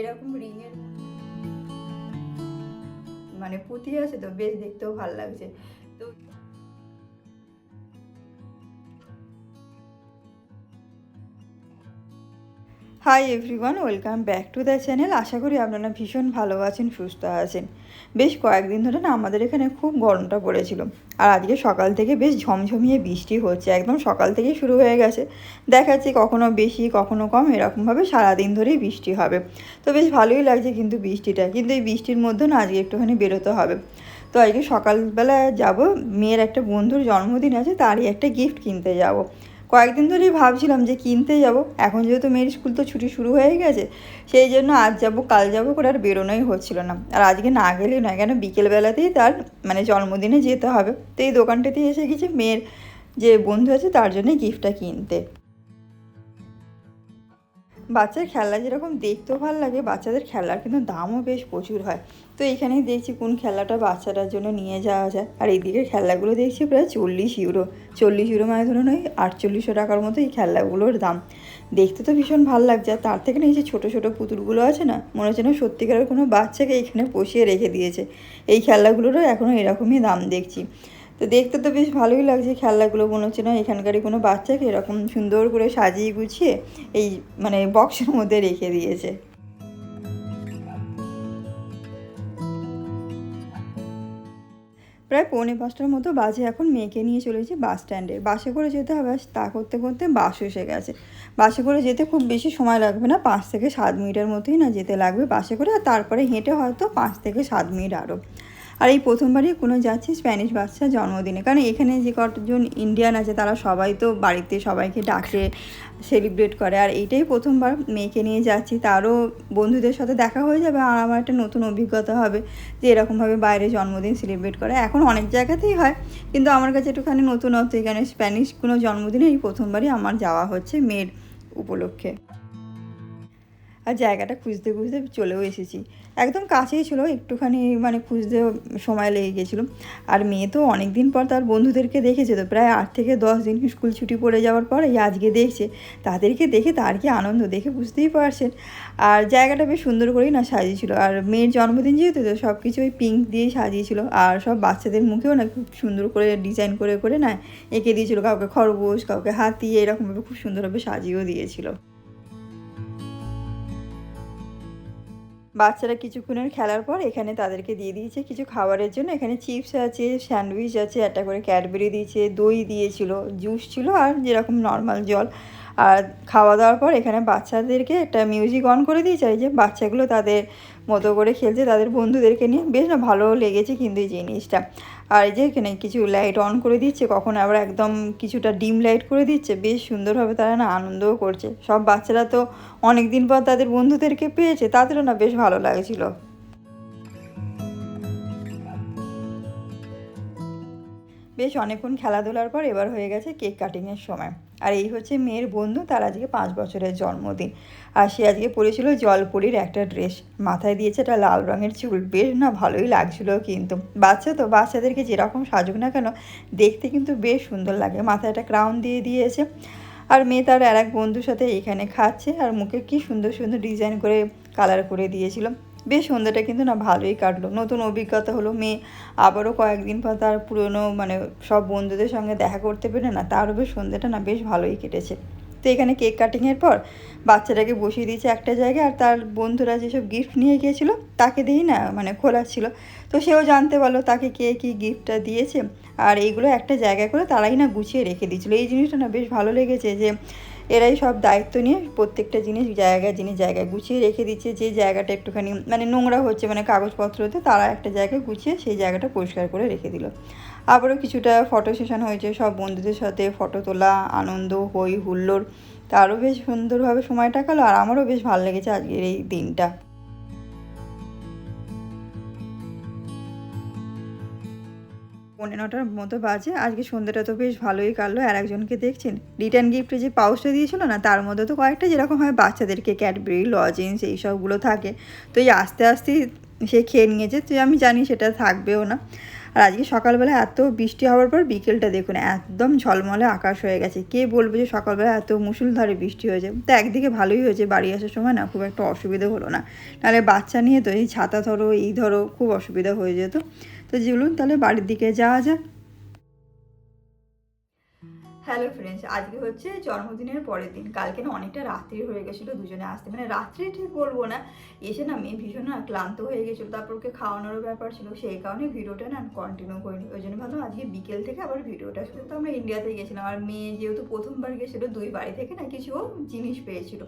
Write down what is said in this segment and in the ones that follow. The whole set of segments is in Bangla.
এরকম রিংয়ের মানে পুঁতি আছে, তো বেশ দেখতেও ভালো লাগছে। তো hi everyone, welcome back to the channel. আশা করি আপনারা ভীষণ ভালো আছেন, সুস্থ আছেন। বেশ কয়েকদিন ধরে না আমাদের এখানে খুব গরমটা পড়েছিল, আর আজকে সকাল থেকে বেশ ঝমঝমিয়ে বৃষ্টি হচ্ছে, একদম সকাল থেকেই শুরু হয়ে গেছে। দেখাচ্ছি কখনো বেশি কখনো কম, এরকমভাবে সারাদিন ধরেই বৃষ্টি হবে। তো বেশ ভালোই লাগছে কিন্তু বৃষ্টিটা, কিন্তু এই বৃষ্টির মধ্যে না আজকে একটুখানি বেরোতে হবে। তো আজকে সকালবেলা যাব, মেয়ের একটা বন্ধুর জন্মদিন আছে, তারই একটা গিফট কিনতে যাব। কয়েকদিন ধরেই ভাবছিলাম যে কিনতে যাব, এখন যেহেতু মেয়ের স্কুল তো ছুটি শুরু হয়ে গেছে, সেই জন্য আজ যাব কাল যাব করে আর বেরোনোই হচ্ছিল না। আর আজকে না গেলেই নয়, কেন বিকেলবেলাতেই তার মানে জন্মদিনে যেতে হবে। তো এই দোকানটাতেই এসে গেছি মেয়ের যে বন্ধু আছে তার জন্য গিফটটা কিনতে। বাচ্চার খেলনা যেরকম দেখতেও ভালো লাগে, বাচ্চাদের খেলনার কিন্তু দামও বেশ প্রচুর হয়। তো এখানেই দেখছি কোন খেলনাটা বাচ্চাটার জন্য নিয়ে যাওয়া যায়। আর এইদিকে খেলনাগুলো দেখছি প্রায় 40 ইউরো। 40 ইউরো মানে ধরুন ওই 4800 টাকার মতো এই খেলনাগুলোর দাম। দেখতে তো ভীষণ ভালো লাগছে, আর তার থেকে না এই যে ছোটো ছোটো পুতুলগুলো আছে না, মনে হচ্ছে না সত্যিকারের কোনো বাচ্চাকে এখানে বসিয়ে রেখে দিয়েছে। এই খেলনাগুলোরও এখনও এরকমই দাম দেখছি। তো দেখতে তো বেশ ভালোই লাগছে খেলনাগুলো, মনে হচ্ছে না এখানকারই কোনো বাচ্চাকে এরকম সুন্দর করে সাজিয়ে গুছিয়ে এই মানে বক্সের মধ্যে রেখে দিয়েছে। প্রায় 4:45টার মতো বাজে এখন, মেয়েকে নিয়ে চলেছি বাস স্ট্যান্ডে। বাসে করে যেতে হবে, আর তা করতে করতে বাস এসে গেছে। বাসে করে যেতে খুব বেশি সময় লাগবে না, 5 থেকে 7 মিনিটের মতোই না যেতে লাগবে বাসে করে, আর তারপরে হেঁটে হয়তো 5 থেকে 7 মিনিট আরও। আর এই প্রথমবারই কোনো যাচ্ছি স্প্যানিশ বাচ্চার জন্মদিনে, কারণ এখানে যে কতজন ইন্ডিয়ান আছে তারা সবাই তো বাড়িতে সবাইকে ডাকে, সেলিব্রেট করে। আর এইটাই প্রথমবার মেয়েকে নিয়ে যাচ্ছি, তারও বন্ধুদের সাথে দেখা হয়ে যাবে, আর আমার একটা নতুন অভিজ্ঞতা হবে যে এরকমভাবে বাইরে জন্মদিন সেলিব্রেট করে। এখন অনেক জায়গাতেই হয়, কিন্তু আমার কাছে একটুখানি নতুনত্ব, এখানে স্প্যানিশ কোনো জন্মদিনে এই প্রথমবারই আমার যাওয়া হচ্ছে মেয়ের উপলক্ষে। আর জায়গাটা খুঁজতে খুঁজতে চলেও এসেছি, একদম কাছেই ছিল, একটুখানি মানে খুঁজতে সময় লেগে গেছিলো। আর মেয়ে তো অনেক দিন পর তার বন্ধুদেরকে দেখেছে, তো প্রায় 8 থেকে 10 দিন স্কুল ছুটি পড়ে যাওয়ার পর এই আজকে দেখছে। তাদেরকে দেখে তার কি আনন্দ, দেখে বুঝতেই পারছেন। আর জায়গাটা বেশ সুন্দর করেই না সাজিয়েছিল, আর মেয়ের জন্মদিন যেহেতু তো সব কিছু ওই পিঙ্ক দিয়েই সাজিয়েছিল। আর সব বাচ্চাদের মুখেও না খুব সুন্দর করে ডিজাইন করে করে না এঁকে দিয়েছিলো, কাউকে খরগোশ কাউকে হাতি, এরকমভাবে খুব সুন্দরভাবে সাজিয়েও দিয়েছিল। বাচ্চারা কিছুক্ষণের খেলার পর এখানে তাদেরকে দিয়ে দিয়েছে কিছু খাবারের জন্য। এখানে চিপস আছে, স্যান্ডউইচ আছে, একটা করে ক্যাডবেরি দিয়েছে, দই দিয়েছিল, জুস ছিল, আর যেরকম নর্মাল জল। আর খাওয়া দাওয়ার পর এখানে বাচ্চাদেরকে একটা মিউজিক অন করে দিয়েছে, এই যে বাচ্চাগুলো তাদের মতো করে খেলছে তাদের বন্ধুদেরকে নিয়ে, বেশ না ভালো লেগেছে কিন্তু এই জিনিসটা। আর এই যে এখানে কিছু লাইট অন করে দিচ্ছে, কখন আবার একদম কিছুটা ডিম লাইট করে দিচ্ছে, বেশ সুন্দরভাবে তারা না আনন্দও করছে। সব বাচ্চারা তো অনেক দিন পর তাদের বন্ধুদেরকে পেয়েছে, তাদেরও না বেশ ভালো লাগছিল। বেশ অনেকক্ষণ খেলাধুলার পর এবার হয়ে গেছে কেক কাটিংয়ের সময়। আর এই হচ্ছে মেয়ের বন্ধু, তার আজকে 5 বছরের জন্মদিন। আর সে আজকে পরেছিল জলপরির একটা ড্রেস, মাথায় দিয়েছে একটা লাল রঙের চুল, বেশ না ভালোই লাগছিলো। কিন্তু বাচ্চা তো, বাচ্চাদেরকে যেরকম সাজুক না কেন দেখতে কিন্তু বেশ সুন্দর লাগে। মাথায় একটা ক্রাউন দিয়ে দিয়েছে। আর মেয়ে তার আর এক বন্ধুর সাথে এখানে খাচ্ছে, আর মুখে কি সুন্দর সুন্দর ডিজাইন করে কালার করে দিয়েছিল। বেশ সন্ধ্যাটা কিন্তু না ভালোই কাটলো, নতুন অভিজ্ঞতা হলো। মেয়ে আবারও কয়েকদিন পর তার পুরনো মানে সব বন্ধুদের সঙ্গে দেখা করতে পেরে না তারও বেশ সন্ধ্যাটা না বেশ ভালোই কেটেছে। তো এখানে কেক কাটিংয়ের পর বাচ্চাটাকে বসিয়ে দিয়েছে একটা জায়গায়, আর তার বন্ধুরা যেসব গিফট নিয়ে গিয়েছিলো তাকে দিয়েই না মানে খোলাচ্ছিল। তো সেও জানতে পারলো তাকে কে কী গিফটটা দিয়েছে। আর এইগুলো একটা জায়গায় করে তারাই না গুছিয়ে রেখে দিয়েছিলো। এই জিনিসটা না বেশ ভালো লেগেছে যে এরাই সব দায়িত্ব নিয়ে প্রত্যেকটা জিনিস জায়গায় গুছিয়ে রেখে দিচ্ছে। যে জায়গাটা একটুখানি মানে নোংরা হচ্ছে মানে কাগজপত্রতে, তারা একটা জায়গায় গুছিয়ে সেই জায়গাটা পরিষ্কার করে রেখে দিল। আবারও কিছুটা ফটো সেশন হয়েছে, সব বন্ধুদের সাথে ফটো তোলা, আনন্দ, হই হুল্লোড়, তারও বেশ সুন্দরভাবে সময়টা কাটালো। আর আমারও বেশ ভালো লেগেছে আজকের এই দিনটা। 9:45টার মতো বাজে, আজকে সন্ধ্যাটা তো বেশ ভালোই কাটলো। আর একজনকে দেখছেন রিটার্ন গিফটে যে পাউচটা দিয়েছিল না, তার মধ্যে তো কয়েকটা যেরকম হয় বাচ্চাদেরকে ক্যাডবেরি লজেন্স এইসবগুলো থাকে। তো এই আস্তে আস্তে সে খেয়ে নিয়েছে, তো আমি জানি সেটা থাকবেও না। আর আজকে সকালবেলা এত বৃষ্টি হওয়ার পর বিকেলটা দেখুন একদম ঝলমলে আকাশ হয়ে গেছে। কে বলবে যে সকালবেলা এত মুষলধারে বৃষ্টি হয়েছে। তো একদিকে ভালোই হয়েছে, বাড়ি আসার সময় না খুব একটা অসুবিধা হলো না, নাহলে বাচ্চা নিয়ে তো এই ছাতা ধরো এই ধরো খুব অসুবিধা হয়ে যেত। তো চলুন তাহলে বাড়ির দিকে যাওয়া যাক। হ্যালো ফ্রেন্ডস, আজকে হচ্ছে জন্মদিনের পরের দিন। কালকে না অনেকটা রাত্রি হয়ে গেছিলো দুজনে আসতে, মানে রাত্রি ঠিক বলবো না, এসে না মেয়ে ভীষণ না ক্লান্ত হয়ে গেছিলো, তারপর ওকে খাওয়ানোরও ব্যাপার ছিল, সেই কারণে ভিডিওটা না কন্টিনিউ করিনি। ওই জন্য ভাবলাম আজকে বিকেল থেকে আবার ভিডিওটা শুরু। তো আমরা ইন্ডিয়াতে গেছিলাম, আর মেয়ে যেহেতু প্রথমবার গেছিলো, দুই বাড়ি থেকে না কিছু জিনিস পেয়েছিল।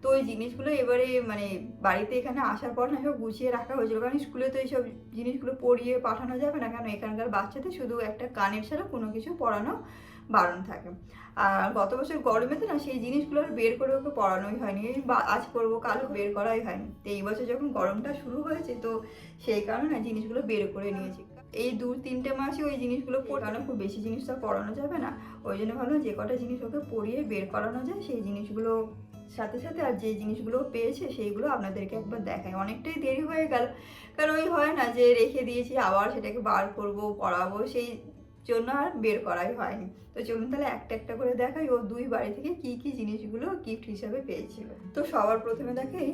তো ওই জিনিসগুলো এবারে মানে বাড়িতে এখানে আসার পর না সব গুছিয়ে রাখা হয়েছিল, কারণ স্কুলে তো এইসব জিনিসগুলো পরিয়ে পাঠানো যাবে না, কারণ এখানকার বাচ্চাদের শুধু একটা কানের ছাড়া কোনো কিছু পরানো বারণ থাকে। আর গত বছর গরমেতে না সেই জিনিসগুলো আর বের করে ওকে পড়ানোই হয়নি, আজ করবো কালও বের করাই হয়নি। তো এই বছর যখন গরমটা শুরু হয়েছে, তো সেই কারণে না জিনিসগুলো বের করে নিয়েছি। এই 2-3 মাসে ওই জিনিসগুলো পড়ানো, খুব বেশি জিনিস তো পড়ানো যাবে না, ওই জন্য ভাবলাম যে কটা জিনিস ওকে পড়িয়ে বের করানো যায় সেই জিনিসগুলো সাথে সাথে আর যে জিনিসগুলো পেয়েছে সেইগুলো আপনাদেরকে একবার দেখাই। অনেকটাই দেরি হয়ে গেল, কারণ ওই হয় না যে রেখে দিয়েছি আবার সেটাকে বার করব পড়াবো, সেই জন্য আর বের করাই হয়নি। তো চলুন তাহলে একটা একটা করে দেখাই ও দুই বাড়ি থেকে কি কি জিনিসগুলো গিফট হিসাবে পেয়েছিল। তো সবার প্রথমে দেখাই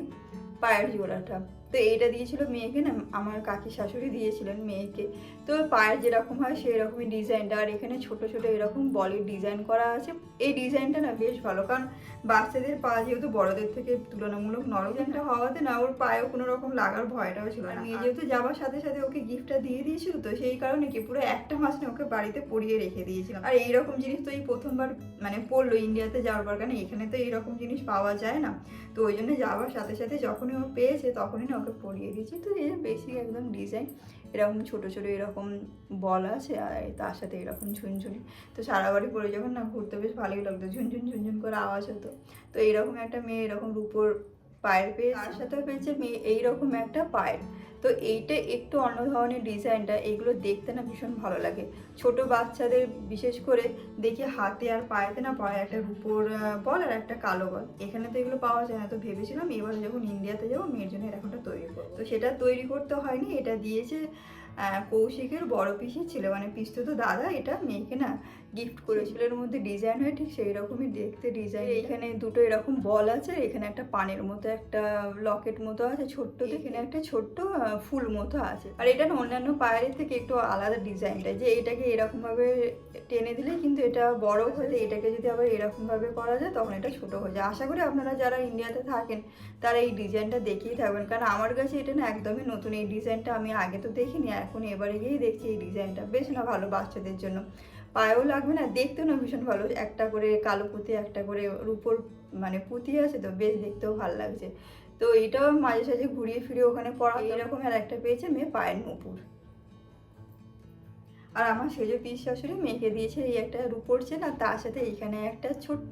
পায়ের জোড়াটা। তো এইটা দিয়েছিল মেয়েকে না, আমার কাকি শাশুড়ি দিয়েছিলেন মেয়েকে। তো পায়ের যেরকম হয় সেই রকমই ডিজাইনটা, আর এখানে ছোট ছোট এরকম বলের ডিজাইন করা আছে। এই ডিজাইনটা না বেশ ভালো, কারণ বাচ্চাদের পা যেহেতু বড়দের থেকে তুলনামূলক নরমটা হওয়াতে না ওর পায়েও কোনো রকম লাগার ভয়টাও ছিল না। মেয়ে যেহেতু যাওয়ার সাথে সাথে ওকে গিফটটা দিয়ে দিয়েছিল, তো সেই কারণে কি পুরো একটা মাস না ওকে বাড়িতে পরিয়ে রেখে দিয়েছিলাম। আর এইরকম জিনিস তো এই প্রথমবার মানে পড়লো ইন্ডিয়াতে যাওয়ার পর, কারণ এখানে তো এইরকম জিনিস পাওয়া যায় না। তো ওই জন্য যাওয়ার সাথে সাথে যখনই ও পেয়েছে তখনই না ওকে পরিয়ে দিয়েছি। তো এই বেসিক একদম ডিজাইন, এরকম ছোটো ছোটো এরকম বল আছে, আর তার সাথে এরকম ঝুনঝুনি। তো সারা বাড়ি পরে যখন না ঘুরতে বেশ ভালোই লাগতো, ঝুনঝুন ঝুনঝুন করে আওয়াজ হতো। তো এইরকম একটা মেয়ে এরকম রূপোর পায়ের পেয়ে, তার সাথেও পেয়েছে মেয়ে এইরকম একটা পায়ের। তো এইটা একটু অন্য ধরনের ডিজাইনটা, এগুলো দেখতে না ভীষণ ভালো লাগে। ছোট বাচ্চাদের বিশেষ করে দেখি হাতে আর পায়েতে না পায়ে একটা রূপোর বল আর একটা কালো বল, এখানে তো এগুলো পাওয়া যায় না। তো ভেবেছিলাম এবার যখন ইন্ডিয়াতে যাবো মেয়ের জন্য এরকমটা তৈরি করবো। তো সেটা তৈরি করতে হয়নি, এটা দিয়েছে কৌশিকের বড় পিসি ছিল, মানে পিসতো দাদা, এটা মেয়েকে না গিফট করেছিল। এর মধ্যে ডিজাইন হয় ঠিক সেই রকমই দেখতে ডিজাইন। এখানে দুটো এরকম বল আছে, এখানে একটা পানের মতো একটা লকেট মতো আছে ছোট্ট, এখানে একটা ছোট্ট ফুল মতো আছে। আর এটা না অন্যান্য পায়ের থেকে একটু আলাদা ডিজাইনটা, যে এটাকে এরকমভাবে টেনে দিলে কিন্তু এটা বড় হয়ে যায়, এটাকে যদি আবার এরকমভাবে করা যায় তখন এটা ছোট হয়ে যায়। আশা করি আপনারা যারা ইন্ডিয়াতে থাকেন তারা এই ডিজাইনটা দেখেই থাকবেন, কারণ আমার কাছে এটা না একদমই নতুন। এই ডিজাইনটা আমি আগে তো দেখিনি, এখন এবারে গিয়েই দেখছি এই ডিজাইনটা বেশ না ভালো, বাচ্চাদের জন্য পায়েও লাগবে না, দেখতেও না ভীষণ ভালো। একটা করে কালো পুঁতি, একটা করে রূপোর মানে পুঁতি আছে, তো বেশ দেখতেও ভালো লাগছে। তো এটাও মাঝে সাঝে ঘুরিয়ে ফিরিয়ে ওখানে পড়া। এরকম আর একটা পেয়েছে মেয়ে পায়ের নুপুর। আর আমার সেজ পিস শাশুড়ি মেয়েকে দিয়েছে এই একটা রূপোর চেন, আর তার সাথে এখানে একটা ছোট্ট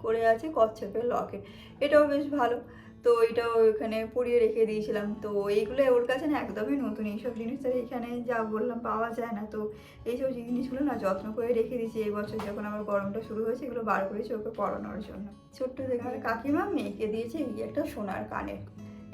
করে আছে কচ্ছপের লকেট, এটাও বেশ ভালো। তো এটাও এখানে পরিয়ে রেখে দিয়েছিলাম। তো এইগুলো ওর কাছে না একদমই নতুন, এইসব জিনিস তো এখানে যা বললাম পাওয়া যায় না। তো এইসব জিনিসগুলো না যত্ন করে রেখে দিয়েছি, এই বছর যখন আমার গরমটা শুরু হয়েছে এগুলো বার করেছি ওকে পড়ানোর জন্য। ছোট্ট দেখে কাকিমা মেয়েকে দিয়েছে এই একটা সোনার কানের,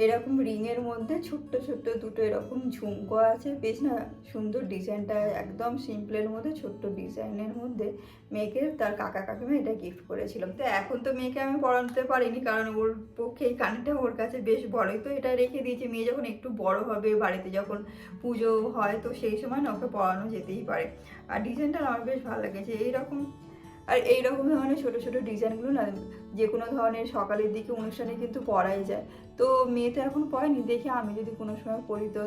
এরকম রিংয়ের মধ্যে ছোট্ট ছোট্ট দুটো এরকম ঝুমকো আছে, বেশ না সুন্দর ডিজাইনটা, একদম সিম্পলের মধ্যে ছোট্ট ডিজাইনের মধ্যে মেয়েকে তার কাকা কাকিমা এটা গিফট করেছিলাম। তো এখন তো মেয়েকে আমি পড়াতে পারিনি, কারণ ওর পক্ষে এই কানেরটা ওর কাছে বেশ বড়ই, তো এটা রেখে দিয়েছি। মেয়ে যখন একটু বড় হবে, বাড়িতে যখন পুজো হয়, তো সেই সময় না ওকে পড়ানো যেতেই পারে। আর ডিজাইনটা আমার বেশ ভালো লেগেছে এইরকম। আর এইরকম ধরনের ছোটো ছোটো ডিজাইনগুলো না যে কোনো ধরনের সকালের দিকে অনুষ্ঠানে কিন্তু পরাই যায়। তো মেয়ে তো এখন পড়েনি, দেখি আমি যদি কোনো সময় পড়ি তো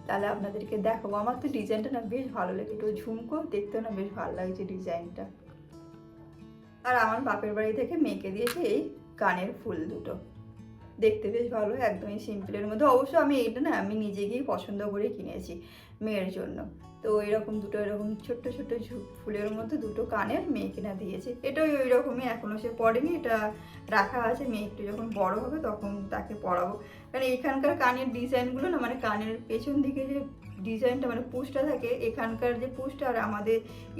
তাহলে আপনাদেরকে দেখাবো। আমার তো ডিজাইনটা না বেশ ভালো লাগে, একটু ঝুমকো দেখতেও না বেশ ভালো লাগছে ডিজাইনটা। আর আমার বাপের বাড়ি থেকে মেয়েকে দিয়েছে এই কানের ফুল দুটো, দেখতে বেশ ভালো, একদমই সিম্পলের মধ্যে। অবশ্য আমি এইটা না আমি নিজে গিয়ে পছন্দ করে কিনেছি মেয়ের জন্য। তো এরকম দুটো এরকম ছোট্ট ছোট্ট ফুলের মধ্যে দুটো কানের মেয়ে কিনা দিয়েছে, এটাও ওই রকমই, এখনও সে পড়েনি, এটা রাখা আছে। মেয়ে একটু যখন বড় হবে তখন তাকে পড়াবো। কারণ এখানকার কানের ডিজাইনগুলো না, মানে কানের পেছন দিকে যে ডিজাইনটা মানে পুঁজটা থাকে, এখানকার যে পুঁজটা আর আমাদের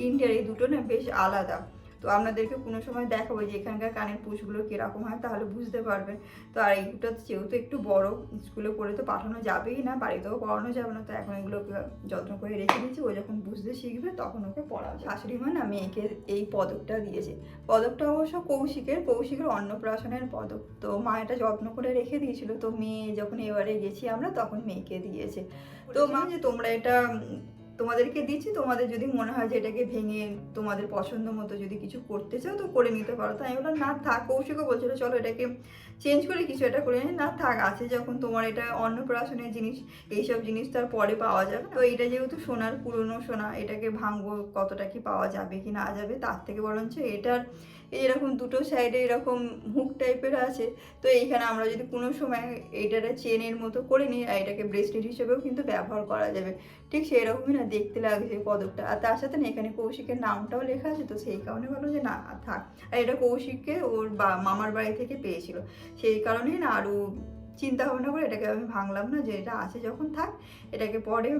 ইন্ডিয়ার এই দুটো না বেশ আলাদা। তো আপনাদেরকে কোনো সময় দেখাবো যে এখানকার কানের পুষগুলো কীরকম হয়, তাহলে বুঝতে পারবেন। তো আর এইটা যেহেতু একটু বড়, স্কুলে পড়ে তো পাঠানো যাবেই না, বাড়িতেও পড়ানো যাবে না, তো এখন এগুলোকে যত্ন করে রেখে দিয়েছি। ও যখন বুঝতে শিখবে তখন ওকে পড়াবে। শাশুড়ি মা না মেয়েকে এই পদকটা দিয়েছে। পদকটা অবশ্য কৌশিকের অন্নপ্রাশনের পদক। তো মা এটা যত্ন করে রেখে দিয়েছিল। তো মেয়ে যখন এবারে গেছি আমরা, তখন মেয়েকে দিয়েছে। তো মা যে তোমরা এটা তোমাদেরকে দিচ্ছি, তোমাদের যদি মনে হয় যে এটাকে ভেঙে তোমাদের পছন্দ মতো যদি কিছু করতে চাও তো করে নিতে পারো। তো আমি বললাম না থাক, কৌশিকও বলছিল চলো এটাকে চেঞ্জ করে কিছু এটা করে নিই। না থাক, আছে যখন তোমার এটা অন্নপ্রাশনের জিনিস, এইসব জিনিস তো আর পরে পাওয়া যাবে। তো এটা যেহেতু সোনার, পুরনো সোনা, এটাকে ভাঙবো, কতটা কি পাওয়া যাবে কি না যাবে, তার থেকে বরঞ্চ এটার এরকম দুটো সাইডে এরকম হুক টাইপের আছে। তো এইখানে আমরা যদি কোনো সময় এইটারে চেনের মতো করে নিই, আর এটাকে ব্রেসলেট হিসেবেও কিন্তু ব্যবহার করা যাবে। ঠিক সেই রকমই না দেখতে লাগছে পদকটা। আর তার সাথে না এখানে কৌশিকের নামটাও লেখা আছে, তো সেই কারণে বলো যে না থাক। আর এটা কৌশিককে ওর মামার বাড়ি থেকে পেয়েছিল, সেই কারণেই না আরও চিন্তা ভাবনা করে এটাকে আমি ভাঙলাম না, যে এটা আছে যখন থাক। এটাকে পরে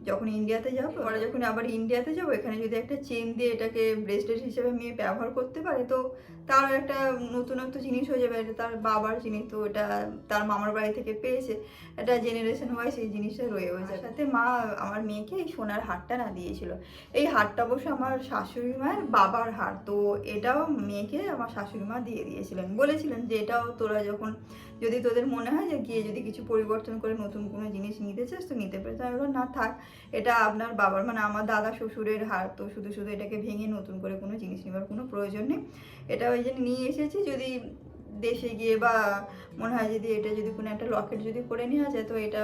যখন ইন্ডিয়াতে যাবো, পরে যখন আবার ইন্ডিয়াতে যাবো, এখানে যদি একটা চেন দিয়ে এটাকে ব্রেসলেট হিসেবে মেয়ে ব্যবহার করতে পারে, তো তারও একটা নতুনত্ব জিনিস হয়ে যাবে। এটা তার বাবার জিনিস, তো এটা তার মামার বাড়ি থেকে পেয়েছে, এটা জেনারেশন ওয়াইজ এই জিনিসটা রয়ে হয়েছে। সাথে মা আমার মেয়েকে এই সোনার হারটা না দিয়েছিল। এই হারটা অবশ্য আমার শাশুড়ি মায়ের বাবার হার। তো এটাও মেয়েকে আমার শাশুড়ি মা দিয়ে দিয়েছিলেন, বলেছিলেন যে এটাও তোরা যখন যদি তোদের মনে হয় যে গিয়ে যদি কিছু পরিবর্তন করে নতুন কোনো জিনিস নিতে চাস তো নিতে পারে। তো আমি বললাম না থাক, এটা আপনার বাবার মানে আমার দাদা শ্বশুরের হার, তো শুধু শুধু এটাকে ভেঙে নতুন করে কোনো জিনিস নেবার কোনো প্রয়োজন নেই। এটা ওই জন্য নিয়ে এসেছি, যদি দেশে গিয়ে বা মনে হয় যদি এটা যদি কোনো একটা লকেট যদি করে নেওয়া যায় তো এটা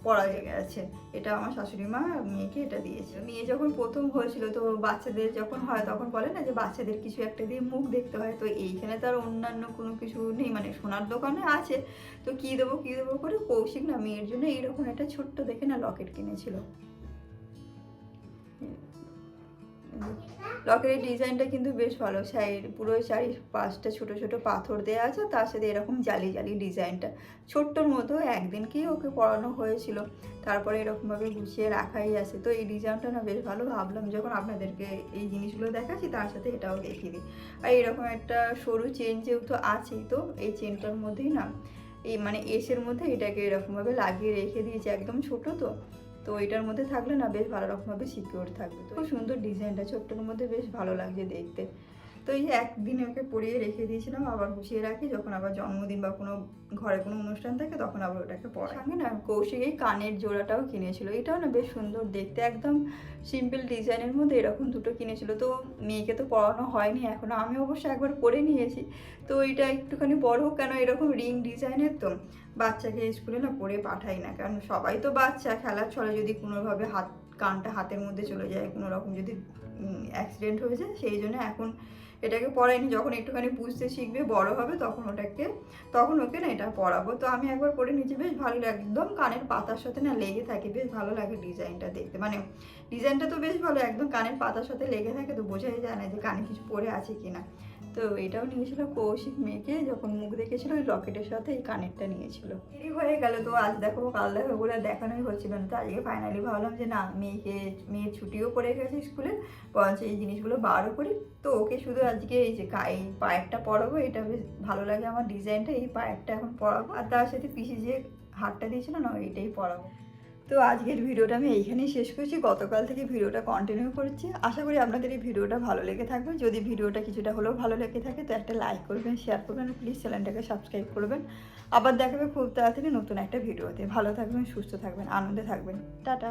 পড়া গেছে। এটা আমার শাশুড়ি মা মেয়েকে এটা দিয়েছে। মেয়ে যখন প্রথম হয়েছিল, তো বাচ্চাদের যখন হয় তখন বলে না যে বাচ্চাদের কিছু একটা দিয়ে মুখ দেখতে হয়। তো এইখানে তার অন্যান্য কোনো কিছু নেই, মানে সোনার দোকানে আছে, তো কী দেবো করে কৌশিক না মেয়ের জন্য এইরকম একটা ছোট্ট দেখে না লকেট কিনেছিল। লকেটের ডিজাইনটা কিন্তু বেশ ভালো, পুরো চারিপাশটা ছোটো ছোটো পাথর দেওয়া আছে, তার সাথে এরকম জালি জালি ডিজাইনটা ছোট্টর মতো। একদিনকেই ওকে পরানো হয়েছিল, তারপরে এরকমভাবে গুছিয়ে রাখাই আছে। তো এই ডিজাইনটা না বেশ ভালো, ভাবলাম যখন আপনাদেরকে এই জিনিসগুলো দেখাচ্ছি তার সাথে এটাও দেখিয়ে দিই। আর এরকম একটা সরু চেন যেহেতু আছেই, তো এই চেনটার মধ্যেই না এই মানে এসের মধ্যে এটাকে এরকমভাবে লাগিয়ে রেখে দিয়েছি, একদম ছোটো তো, তো এটার মধ্যে থাকলে না বেশ ভালো রকমভাবে সিকিউর থাকবে। তো খুব সুন্দর ডিজাইনটা, ছোট্টর মধ্যে বেশ ভালো লাগছে দেখতে। তো এই একদিন ওকে পরিয়ে রেখে দিয়েছিলাম, আবার গুছিয়ে রাখি, যখন আবার জন্মদিন বা কোনো ঘরে কোনো অনুষ্ঠান থাকে তখন আবার ওটাকে পরাই। সঙ্গে না কৌশিক এই কানের জোড়াটাও কিনেছিল, এটাও না বেশ সুন্দর দেখতে, একদম সিম্পল ডিজাইনের মধ্যে এরকম দুটো কিনেছিল। তো মেয়েকে তো পরানো হয়নি এখনও, আমি অবশ্য একবার পরে নিয়েছি। তো এটা একটুখানি বড় হোক, কেন এরকম রিং ডিজাইনের, তো বাচ্চাকে স্কুলে না পরে পাঠাই না, কারণ সবাই তো বাচ্চা, খেলার ছলে যদি কোনোভাবে কানটা হাতের মধ্যে চলে যায়, কোনো রকম যদি অ্যাক্সিডেন্ট হয়ে যায়, সেই জন্য এখন এটাকে পরাইনি। যখন একটুখানি বুঝতে শিখবে, বড় হবে, তখন ওকে না এটা পরাবো। তো আমি একবার পরে নিয়েছি, বেশ ভালো লাগে, একদম কানের পাতার সাথে না লেগে থাকে, বেশ ভালো লাগে ডিজাইনটা দেখতে। মানে ডিজাইনটা তো বেশ ভালো, একদম কানের পাতার সাথে লেগে থাকে, তো বোঝাই যায় না যে কানে কিছু পরে আছে কিনা। তো এটাও নিয়েছিল কৌশিক মেয়েকে, যখন মুখ দেখেছিল ওই লকেটের সাথে এই কানেরটা নিয়েছিল। দেরি হয়ে গেল, তো আজ দেখাবো কাল দেখাবো বলে দেখানোই হচ্ছিল না। তো আজকে ফাইনালি ভাবলাম যে না, মেয়ের ছুটিও পড়ে গেছে স্কুলে, বরঞ্চ এই জিনিসগুলো বারও করি। তো ওকে শুধু আজকে এই যে এই পায়েরটা পরাবো, এটা বেশ ভালো লাগে আমার ডিজাইনটা, এই পায়েরটা এখন পরাবো। আর তার সাথে পিসি যে হারটা দিয়েছিল না, এইটাই পরাবো। তো আজকের ভিডিওটা আমি এইখানেই শেষ করছি। গতকাল থেকে ভিডিওটা কন্টিনিউ করছি, আশা করি আপনাদের এই ভিডিওটা ভালো লেগে থাকবে। যদি ভিডিওটা কিছুটা হলেও ভালো লেগে থাকে তো একটা লাইক করবেন, শেয়ার করবেন, আর প্লিজ চ্যানেলটাকে সাবস্ক্রাইব করবেন। আবার দেখাবে খুব তাড়াতাড়ি নতুন একটা ভিডিওতে। ভালো থাকবেন, সুস্থ থাকবেন, আনন্দে থাকবেন। টাটা।